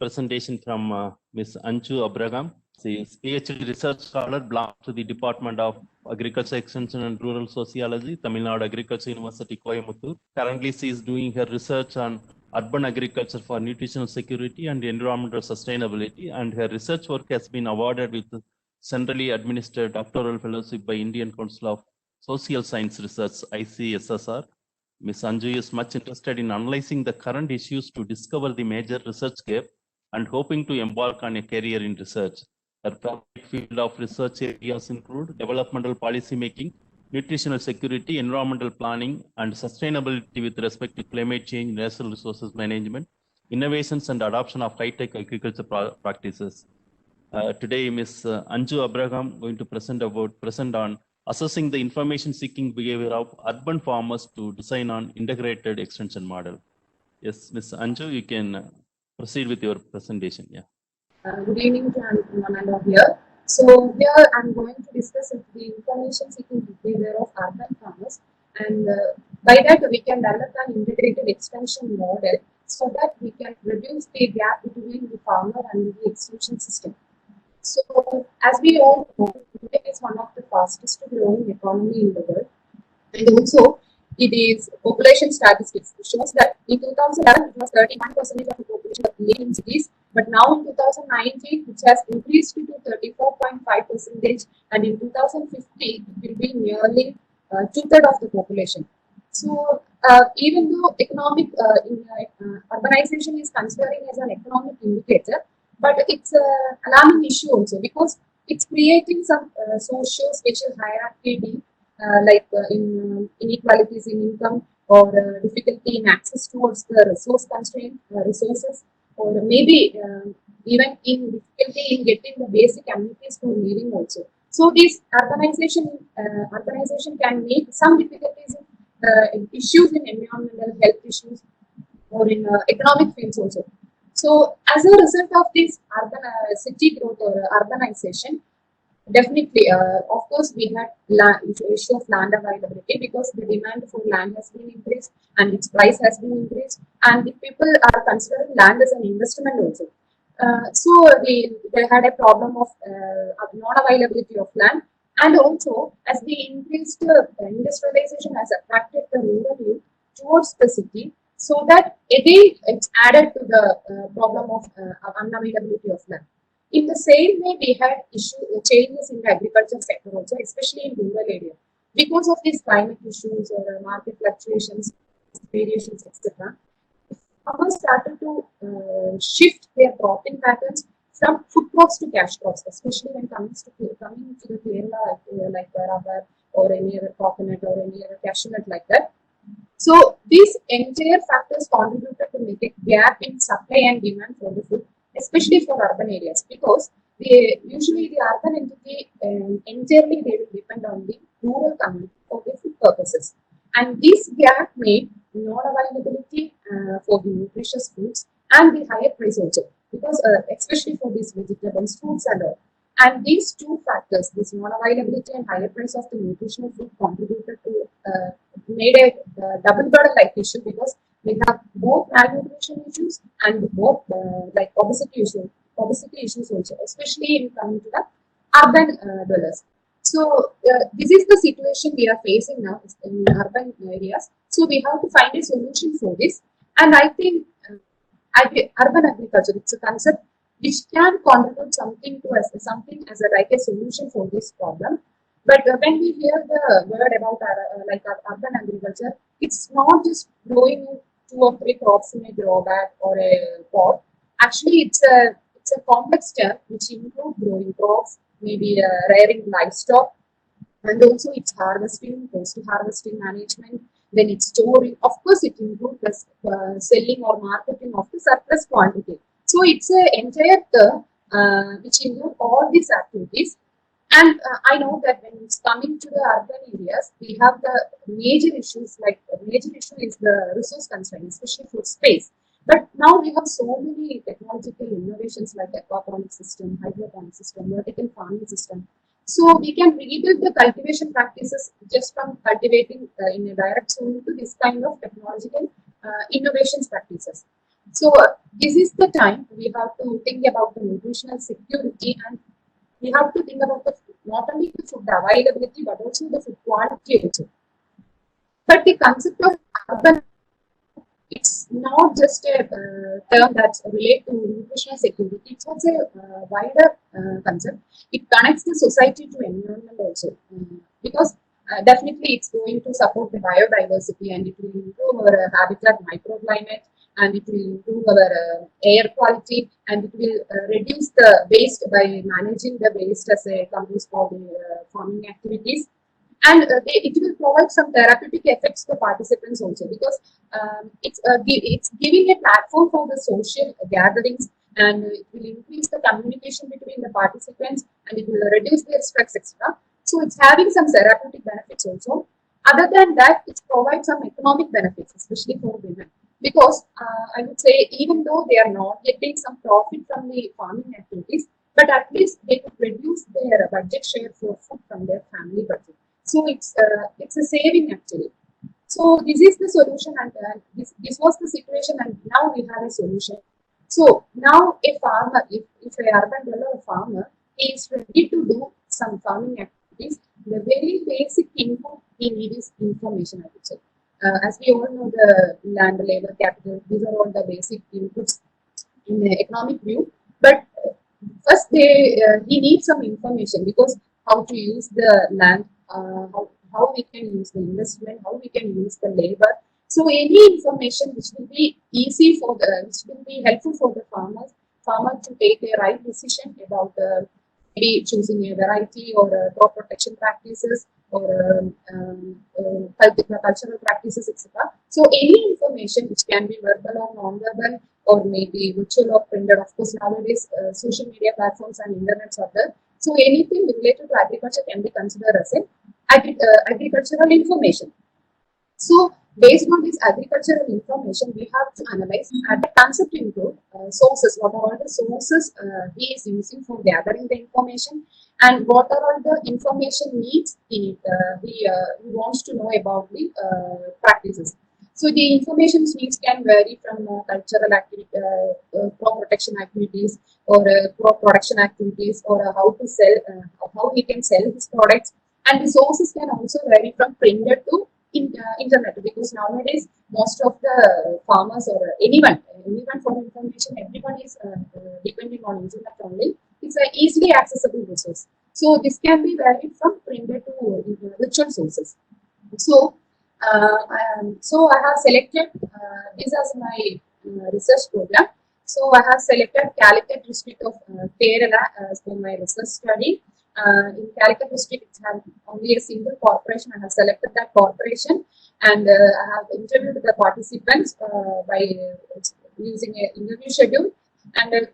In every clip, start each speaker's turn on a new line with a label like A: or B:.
A: presentation from Ms. Anju Abraham. She is PhD research scholar, belongs to the Department of Agriculture Extension and Rural Sociology, Tamil Nadu Agriculture University, Coimbatore. Currently, she is doing her research on urban agriculture for nutritional security and environmental sustainability, and her research work has been awarded with centrally administered doctoral fellowship by Indian Council of Social Science Research, ICSSR. Ms. Anju is much interested in analyzing the current issues to discover the major research gap and hoping to embark on a career in research. Her favorite field of research areas include developmental policy making, nutritional security, environmental planning, and sustainability with respect to climate change, natural resources management, innovations, and adoption of high-tech agriculture practices. Today, Ms. Anju Abraham going to present on assessing the information-seeking behavior of urban farmers to design on integrated extension model. Yes, Ms. Anju, you can proceed with your presentation. Yeah.
B: Good evening to everyone and all here. So here I'm going to discuss the information-seeking behavior of urban farmers, and by that we can develop an integrated extension model so that we can reduce the gap between the farmer and the extension system. So, as we all know, India is one of the fastest growing economy in the world, and also it is population statistics shows that in 2011 it was 31% of the population living in cities, but now in 2019 it has increased to 34.5%, and in 2050 it will be nearly two-thirds of the population. So, even though economic urbanization is considering as an economic indicator, but it's an alarming issue also because it's creating some socio-spatial hierarchy, like inequalities in income or difficulty in access towards the resource constraint resources, or maybe even in difficulty in getting the basic amenities for living also. So this urbanization can make some difficulties in issues in environmental health issues or in economic fields also. So, as a result of this urban city growth or urbanization, definitely, of course, we had issue of land availability because the demand for land has been increased and its price has been increased, and the people are considering land as an investment also. So, they had a problem of non-availability of land, and also as the increased industrialization has attracted the rural youth towards the city. So that again it's added to the problem of unavailability of land. In the same way, we had changes in the agriculture sector also, especially in rural areas, because of these climate issues or market fluctuations, variations, etc. Farmers started to shift their cropping patterns from food crops to cash crops, especially when coming to the Kerala, like rubber or any other coconut or any other cashew nut like that. So these entire factors contributed to make a gap in supply and demand for the food, especially for urban areas, because usually the urban entity entirely they will depend on the rural community for the food purposes, and this gap made non-availability for the nutritious foods and the higher price also, because especially for these vegetables, fruits and all. And these two factors, this non-availability and higher price of the nutritional food, contributed to made a double burden like issue, because we have both malnutrition issues and both like obesity issues also, especially in coming to the urban dwellers. So this is the situation we are facing now in urban areas. So we have to find a solution for this, and I think urban agriculture, it's a concept which can contribute something to us, something as a solution for this problem. But when we hear the word about urban agriculture, it's not just growing 2 or 3 crops in a grow bag or a pot. Actually, it's a complex term which includes growing crops, maybe rearing livestock, and also it's harvesting, post-harvesting management. Then it's storing. Of course, it includes selling or marketing of the surplus quantity. So it's an entire term which includes all these activities. And I know that when it's coming to the urban areas, we have the major issues, like the major issue is the resource constraint, especially for space. But now we have so many technological innovations like aquaponic system, hydroponic system, vertical farming system. So we can rebuild the cultivation practices just from cultivating in a direct soil to this kind of technological innovations practices. So this is the time we have to think about the nutritional security, and we have to think about the not only the food availability but also the food quality also. But the concept of urban, it's not just a term that's related to nutritional security. It's also a wider concept. It connects the society to environment also. Because definitely it's going to support the biodiversity, and it will improve our habitat microclimate, and it will improve our air quality, and it will reduce the waste by managing the waste as a compost for the farming activities. And it will provide some therapeutic effects to participants also, because it's giving a platform for the social gatherings, and it will increase the communication between the participants, and it will reduce their stress, etc. So it's having some therapeutic benefits also. Other than that, it provides some economic benefits, especially for women, because I would say even though they are not getting some profit from the farming activities, but at least they could reduce their budget share for food from their family budget. So it's a saving actually. So this is the solution, and this was the situation, and now we have a solution. So now a farmer, if a urban dweller farmer is ready to do some farming activities, the very basic input he needs is information, I would say. As we all know, the land, labor, capital, these are all the basic inputs in the economic view. But first, he needs some information, because how to use the land, how we can use the investment, how we can use the labor. So any information which will be easy for which will be helpful for the farmer to take a right decision about maybe choosing a variety, or crop protection practices, or cultural practices, etc. So any information which can be verbal or non-verbal, or maybe virtual or printed. Of course, nowadays social media platforms and internet are there. So anything related to agriculture can be considered as an agricultural information. So based on this agricultural information, we have to analyze the concept into sources. What are all the sources he is using for gathering the information, and what are all the information needs he wants to know about the practices. So the information needs can vary from cultural activity, crop protection activities, or crop production activities, or how to sell, how he can sell his products. And the sources can also vary from printed to internet, because nowadays most of the farmers, or anyone for information, everyone is depending on internet only. It's an easily accessible resource. So this can be varied from printed to virtual sources. So so I have selected this as my research program. So I have selected Calicut district of Kerala as for my research study. In Calicut district, it has only a single corporation. I have selected that corporation, and I have interviewed the participants by using an interview schedule. And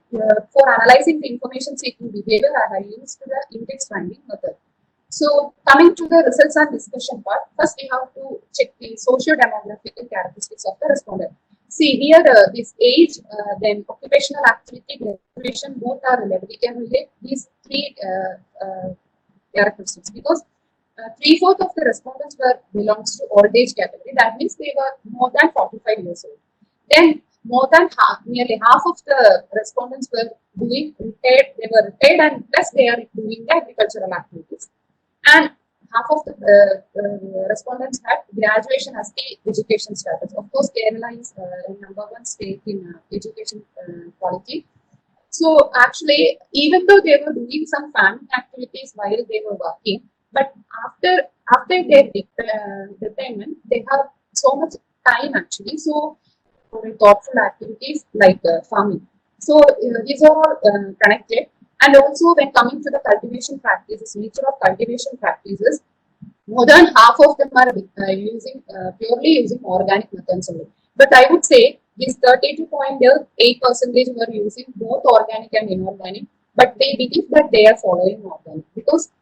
B: for analyzing the information seeking behavior, I have used the index finding method. So coming to the results and discussion part, first we have to check the socio-demographic characteristics of the respondent. See here, this age, then occupational activity, graduation, both are related. We can relate these three characteristics, because 3/4 of the respondents belongs to old age category. That means they were more than 45 years old. Then more than half, nearly half of the respondents were doing retired. They were retired, and plus they are doing the agricultural activities. And half of the respondents had graduation as the education status. Of course, Kerala is number one state in education quality. So actually, even though they were doing some farming activities while they were working, but after their retirement, they have so much time actually. So for thoughtful activities like farming. So these are all connected. And also when coming to the cultivation practices, nature of cultivation practices, more than half of them are purely using organic methods only. But I would say this 32.8% were using both organic and inorganic, but they believe that they are following organic, because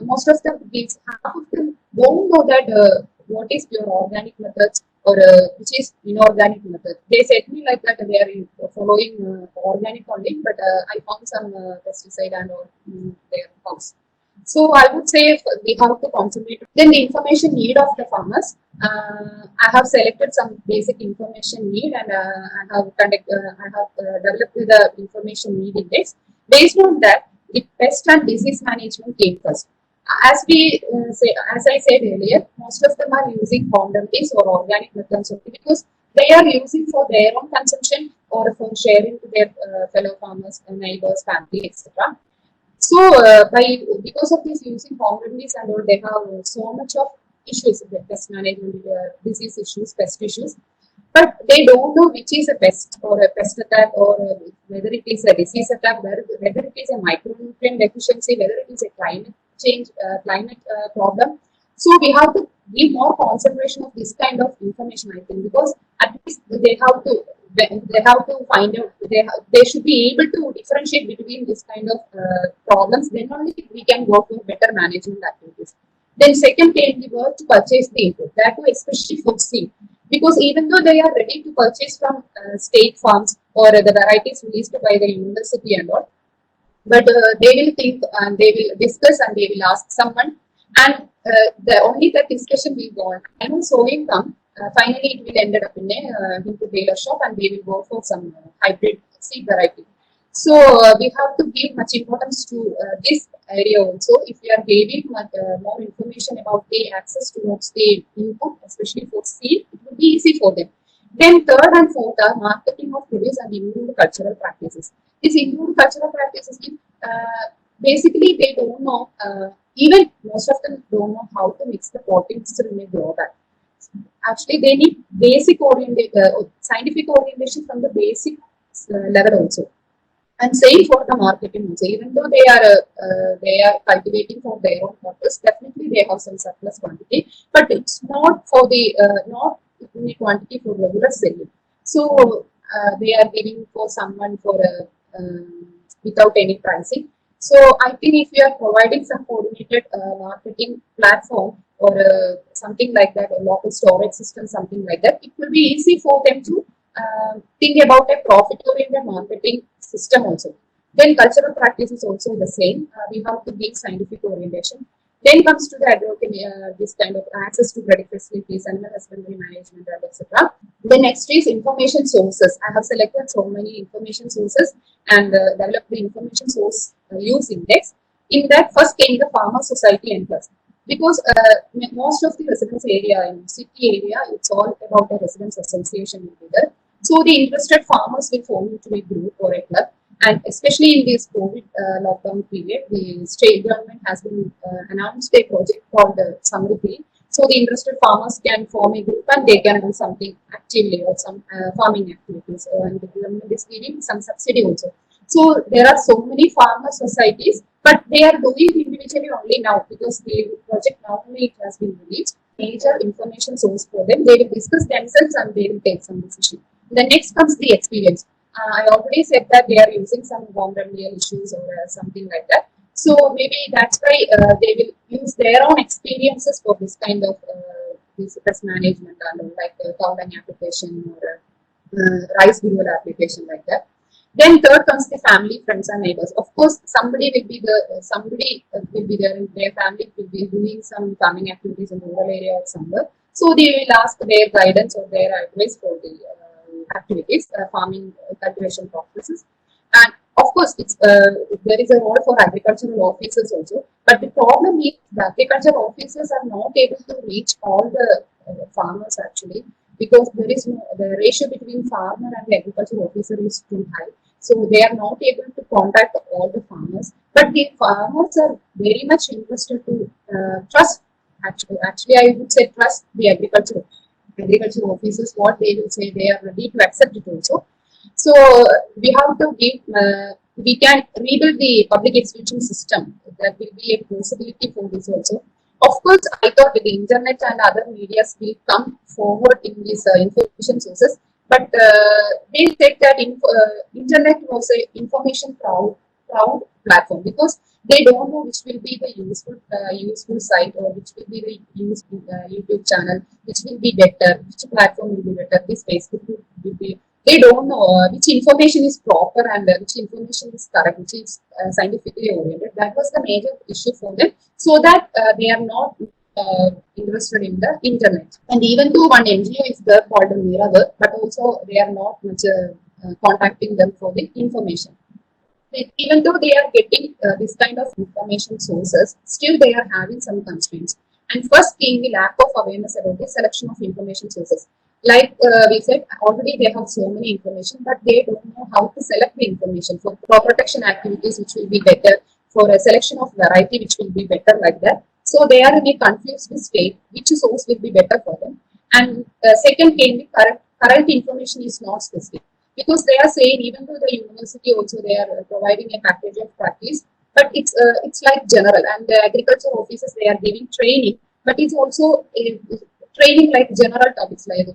B: most of them, half of them don't know that what is pure organic methods, or which is inorganic method. They said me like that they are following organic only, but I found some pesticide and all in their house. So I would say we have to concentrate. Then the information need of the farmers. I have selected some basic information need, and I have developed the information need index. Based on that, the pest and disease management came first. As I said earlier, most of them are using home remedies or organic methods only because they are using for their own consumption or for sharing to their fellow farmers, neighbors, family, etc. So by because of this using home remedies and all, they have so much of issues, the pest management, disease issues, pest issues, but they don't know which is a pest or a pest attack, or whether it is a disease attack, whether it is a micronutrient deficiency, whether it is a climate change, climate problem. So we have to give more concentration of this kind of information, I think, because at least they have to find out, they should be able to differentiate between this kind of problems. Then only we can go for better management activities. Then second came the word to purchase the input, that too especially food seed, because even though they are ready to purchase from state farms or the varieties released by the university and all, but they will think and they will discuss and they will ask someone, and only that discussion will go on. I know sowing come, finally it will end up in a into tailor shop and they will go for some hybrid seed variety. So we have to give much importance to this area also. If we are giving more information about the access towards the input, especially for seed, it will be easy for them. Then third and fourth are marketing of produce and improved cultural practices. These improved cultural practices, basically they don't know, even most of them don't know how to mix the proteins in a grow bag. Actually, they need basic scientific orientation from the basic level also. And same for the marketing also. Even though they are cultivating for their own purpose, definitely they have some surplus quantity, but it's not for the not in the quantity for regular selling. So they are giving for someone for without any pricing. So I think if you are providing some coordinated marketing platform or something like that, a local storage system, something like that, it will be easy for them to think about a profit-oriented marketing system also. Then cultural practice is also the same. We have to give scientific orientation. Then comes to the this kind of access to credit facilities, animal husbandry management, etc. The next is information sources. I have selected so many information sources and developed the information source use index. In that, first came the farmer society and plus. Because most of the residence area in city area, it's all about a residence association together. So the interested farmers will form into a group or a club, and especially in this COVID lockdown period, the state government has been announced a project called Samruddhi. So the interested farmers can form a group and they can do something actively or some farming activities, and the government is giving some subsidy also. So there are so many farmer societies, but they are doing individually only now because the project now only it has been released. Major information source for them. They will discuss themselves and they will take some decision. The next comes the experience. I already said that they are using some bomb remedial issues or something like that. So maybe that's why they will use their own experiences for this kind of this pest management and like cow dung application or rice mineral application like that. Then third comes the family, friends, and neighbors. Of course, somebody will be there in their family will be doing some farming activities in rural area or somewhere. So they will ask their guidance or their advice for the activities, farming cultivation processes. And of course, there is a role for agricultural officers also. But the problem is the agricultural officers are not able to reach all the farmers actually, because the ratio between farmer and the agricultural officer is too high. So they are not able to contact all the farmers. But the farmers are very much interested to trust. Actually, I would say trust the agricultural officers. What they will say, they are ready to accept it also. So we have to give. We can rebuild the public extension system. That will be a possibility for this also. Of course, I thought the internet and other medias will come forward in these information sources, but they said that internet was a information proud platform because they don't know which will be the useful site or which will be the useful YouTube channel, which will be better, which platform will be better. This Facebook will be they don't know which information is proper and which information is correct, which is scientifically oriented. That was the major issue for them, so that they are not interested in the internet. And even though one NGO is there called Miracle, but also they are not much contacting them for the information. Even though they are getting this kind of information sources, still they are having some constraints. And first being the lack of awareness about the selection of information sources. Like we said, already they have so many information, but they don't know how to select the information for crop protection activities, which will be better, for a selection of variety, which will be better, like that. So they are in a confused state, which source will be better for them. And second came the current information is not specific, because they are saying, even though the university also they are providing a package of practice, but it's like general, and the agriculture officers they are giving training, but it's also a training like general topics like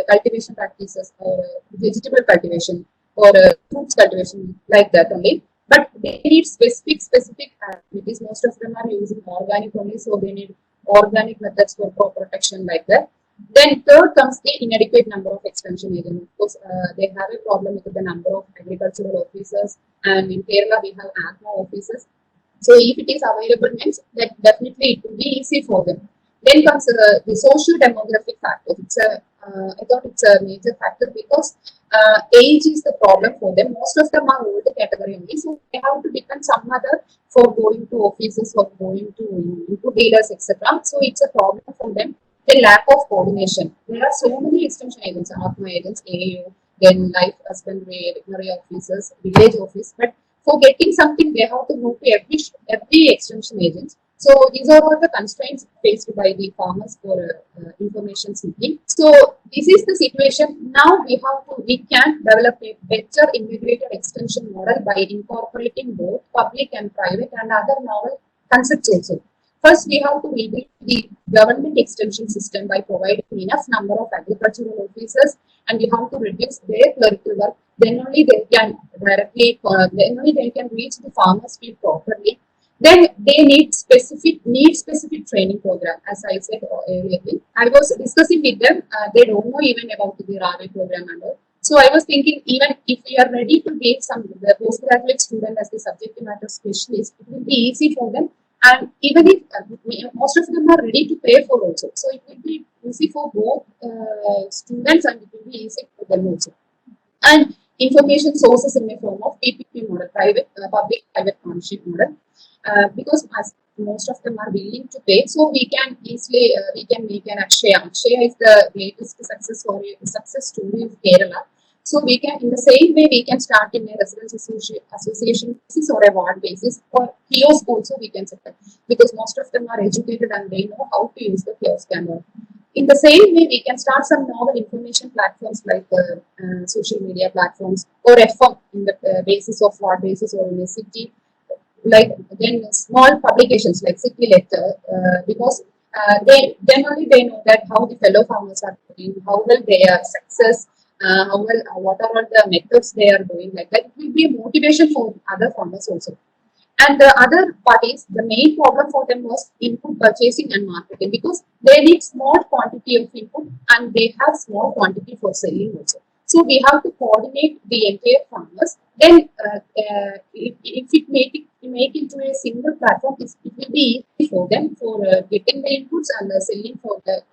B: cultivation practices or vegetable cultivation or fruits cultivation, like that only. But they need specific activities. Most of them are using organic only, so they need organic methods for crop protection, like that. Then third comes the inadequate number of extension agents. Of course, they have a problem with the number of agricultural officers, and in Kerala we have AGMA officers. So if it is available, means that definitely it will be easy for them. Then comes the social demographic factor. I thought it's a major factor, because age is the problem for them. Most of them are older category only, so they have to depend some other for going to offices or going to into dealers, etc. So it's a problem for them. The lack of coordination. There are so many extension agents, AGMA agents, AAU, then life husbandry, veterinary officers, village office. But for getting something, they have to go to every extension agent. So these are all the constraints faced by the farmers for information seeking. So this is the situation. Now we can develop a better integrated extension model by incorporating both public and private and other novel concepts also. First, we have to rebuild the government extension system by providing enough number of agricultural officers, and we have to reduce their clerical work. Then only they can then only they can reach the farmers' field properly. Then they need specific training program. As I said earlier, I was discussing with them. They don't know even about the RAVE program and all. So I was thinking, even if we are ready to give some the postgraduate student as the subject matter specialist, it will be easy for them. And even if most of them are ready to pay for also, so it will be easy for both students, and it will be easy for them also. And information sources in the form of PPP model, public-private partnership model, because as most of them are willing to pay, so we can easily we can make an Akshaya. Akshaya is the latest success story of Kerala. So we can, in the same way, we can start in a residence association basis or a ward basis, or kiosk also we can set up, because most of them are educated and they know how to use the kiosk and all. In the same way, we can start some novel information platforms like social media platforms or FM in the basis of ward basis or in a city, like then small publications like city letter, because they then only they know that how the fellow farmers are doing, how well they are success, how well what are all the methods they are doing, like that. It will be a motivation for other farmers also. And the other part is the main problem for them was input purchasing and marketing, because they need small quantity of input and they have small quantity for selling also. So we have to coordinate the entire farmers. Then if it make into a single platform, it will be easy for them for getting the inputs and selling for the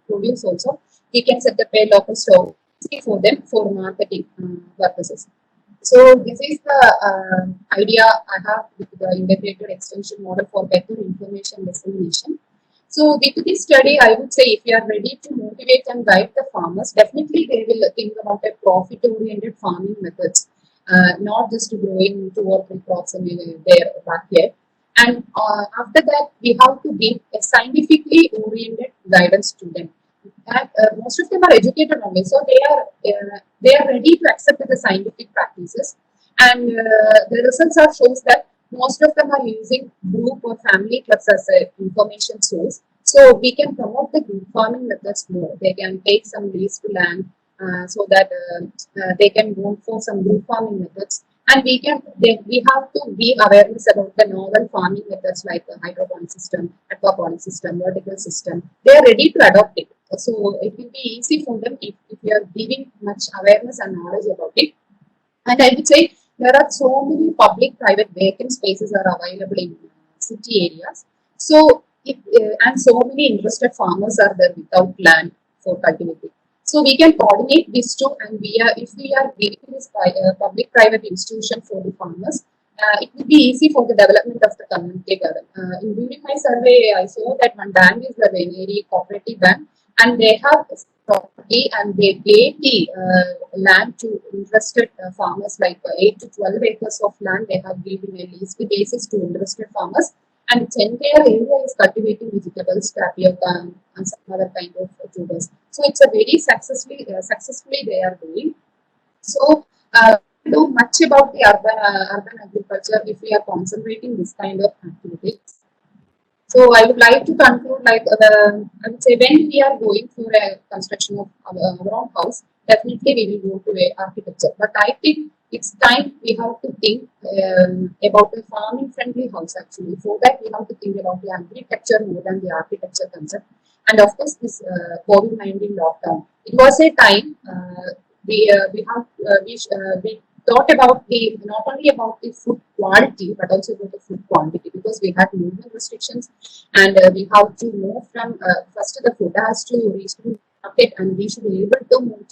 B: produce also. We can set up a local store for them for marketing purposes. So this is the idea I have with the integrated extension model for better information dissemination. So with this study, I would say if you are ready to motivate and guide the farmers, definitely they will think about a profit-oriented farming methods, not just growing 2 or 3 crops in their backyard. And after that, we have to give a scientifically oriented guidance to them. And, most of them are educated only, so they are ready to accept the scientific practices. And the results are shows that most of them are using group or family clubs as an information source. So we can promote the group farming methods more. They can take some leased land so that they can go for some group farming methods. And we have to be awareness about the novel farming methods like the hydroponic system, aquaponic system, vertical system. They are ready to adopt it. So it will be easy for them if we are giving much awareness and knowledge about it. And I would say there are so many public-private vacant spaces are available in city areas. So and so many interested farmers are there without land for cultivating. So we can coordinate these two, and if we are giving this public-private institution for the farmers, it will be easy for the development of the community garden. During my survey, I saw that one bank is the Veneri Cooperative Bank, and they have property and they gave the land to interested farmers, like 8 to 12 acres of land they have given a lease basis to interested farmers, and its entire area is cultivating vegetables, tapioca, and some other kind of tubers. So it's a very successfully they are doing. So we know much about the urban agriculture if we are concentrating this kind of activities. So I would like to conclude, like I would say, when we are going for a construction of our own house, definitely we will go to a architecture. But I think it's time we have to think about a farming friendly house actually. For that we have to think about the agriculture more than the architecture concept. And of course this COVID-19 lockdown. It was a time we thought about the not only about the food quality but also about the food quantity, because we had movement restrictions, and we have to move from first the food has to reach the market, and we should be able to move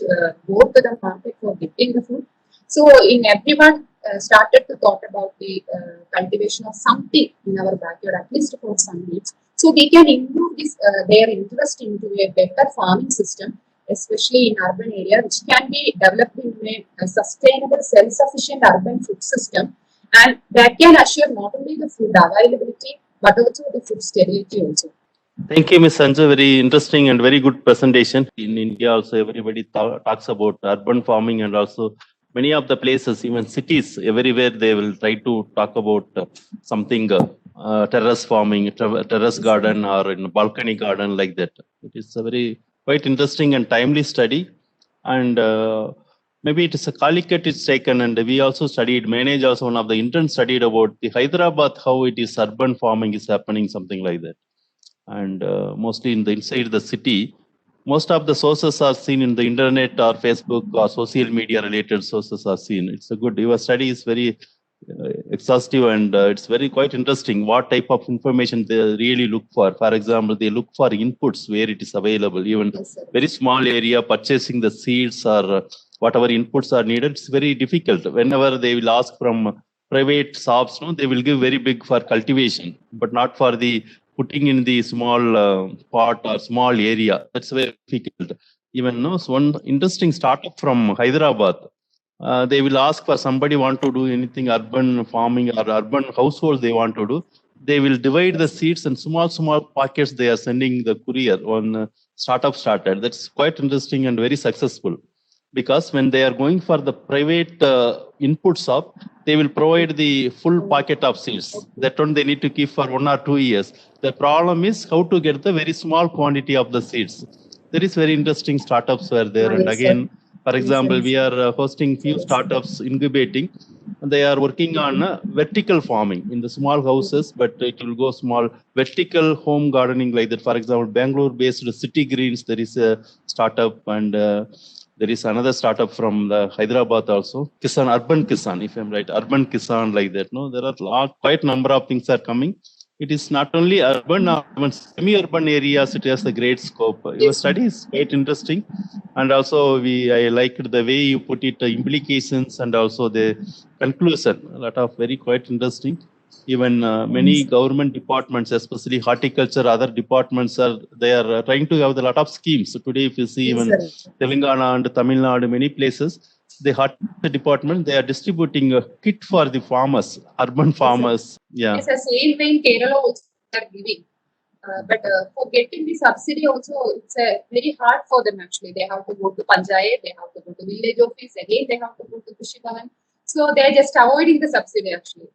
B: go to the market for getting the food. So in everyone started to thought about the cultivation of something in our backyard, at least for some needs. So we can improve this their interest into a better farming system, especially in urban area, which can be developed in a sustainable, self-sufficient urban food system, and that can assure not only the food availability but also the food stability also.
A: Thank you, Ms. Anju. Very interesting and very good presentation. In India also, everybody talks about urban farming, and also many of the places, even cities, everywhere they will try to talk about something terrace farming, terrace garden, or in balcony garden, like that. It is a very quite interesting and timely study, and maybe it is a Calicut it's taken, and we also studied, manage also one of the interns studied about the Hyderabad, how it is urban farming is happening, something like that. And mostly in the inside the city, most of the sources are seen in the internet or Facebook or social media related sources are seen. It's a good, your study is very exhaustive, and it's very quite interesting what type of information they really look for. For example, they look for inputs where it is available, even very small area, purchasing the seeds or whatever inputs are needed. It's very difficult. Whenever they will ask from private shops, no, they will give very big for cultivation, but not for the putting in the small pot or small area. That's very difficult. Even one interesting startup from Hyderabad, they will ask for somebody want to do anything urban farming or urban household they want to do. They will divide the seeds in small packets. They are sending the courier on startup started. That's quite interesting and very successful, because when they are going for the private input shop, they will provide the full packet of seeds. That one they need to keep for 1 or 2 years. The problem is how to get the very small quantity of the seeds. There is very interesting startups were there. And again, for example, we are hosting few startups incubating. They are working on vertical farming in the small houses, but it will go small vertical home gardening like that. For example, Bangalore-based City Greens, there is a startup, and there is another startup from the Hyderabad also, Kisan, Urban Kisan, if I'm right, Urban Kisan like that. No, there are quite number of things are coming. It is not only urban or even semi-urban areas, it has a great scope. Your study is quite interesting. And also I liked the way you put it, the implications and also the conclusion, a lot of very quite interesting. Even many government departments, especially horticulture, other departments they are trying to have a lot of schemes. So today, if you see even Telangana and Tamil Nadu, many places, the horticulture department, they are distributing a kit for the farmers, urban farmers. Yeah.
B: It's the same way in Kerala also they are giving. But for getting the subsidy also, it's very hard for them actually. They have to go to Panchayat, they have to go to village office, again they have to go to Krishi Bhavan. So they are just avoiding the subsidy actually.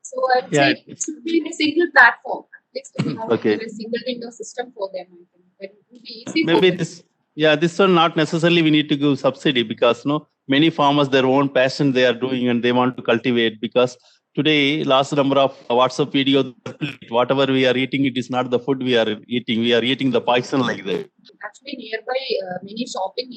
B: So I'd say it should be in a single platform. At least we have a single window system for them. I think. But it will be easy
A: maybe
B: for
A: this. Yeah, this one not necessarily we need to give subsidy, because many farmers, their own passion they are doing and they want to cultivate, because today, last number of WhatsApp videos, whatever we are eating, it is not the food we are eating. We are eating the poison like that.
B: Actually, nearby many shopping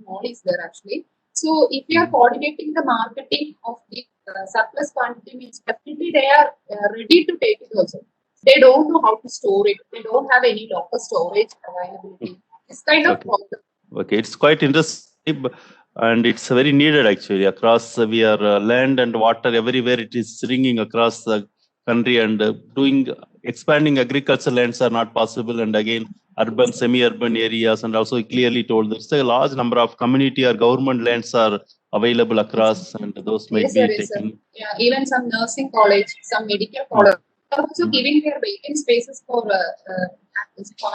B: mall is there actually. So if we are coordinating the marketing of the surplus quantity, means definitely they are ready to take it also. They don't know how to store it. They don't have any local storage availability. This kind of problem.
A: Okay, it's quite interesting and it's very needed actually across we are land and water everywhere. It is ringing across the country and expanding agricultural lands are not possible. And again, urban, semi-urban areas, and also clearly told there's a large number of community or government lands are available across, and those might be taken.
B: Yeah, even some nursing college, some medical college are also giving their vacant spaces for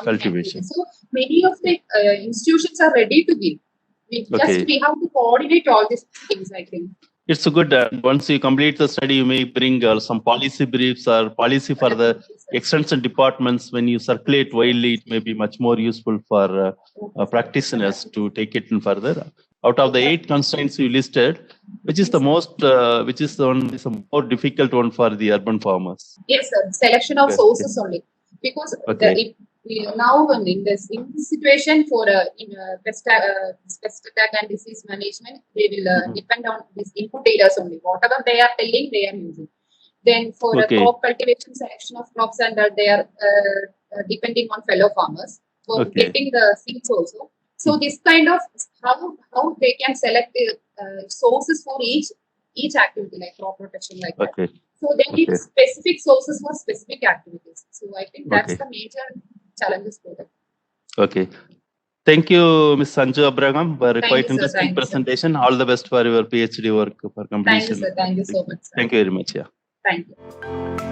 A: cultivation.
B: So many of the institutions are ready to give. We have to coordinate all these things, I think.
A: It's good. Once you complete the study, you may bring some policy briefs or policy for the extension departments. When you circulate widely, it may be much more useful for practitioners to take it in further. Out of the 8 constraints you listed, which is the most, which is the one is a more difficult one for the urban farmers?
B: Yes, sir. Selection of sources only, because now in this situation for pest attack and disease management, they will depend on this input data only. Whatever they are telling, they are using. Then for crop cultivation, selection of crops, and they are depending on fellow farmers for getting the seeds also. So this kind of how they can select the sources for each activity, like crop protection, like that. So they need specific sources for specific activities. So I think that's the major challenges for them.
A: Okay. Thank you, Ms. Anju Abraham, for a quite interesting presentation. All the best for your PhD work for completion.
B: Thank you, sir. Thank you so much, sir.
A: Thank you very much. Yeah.
B: Thank you.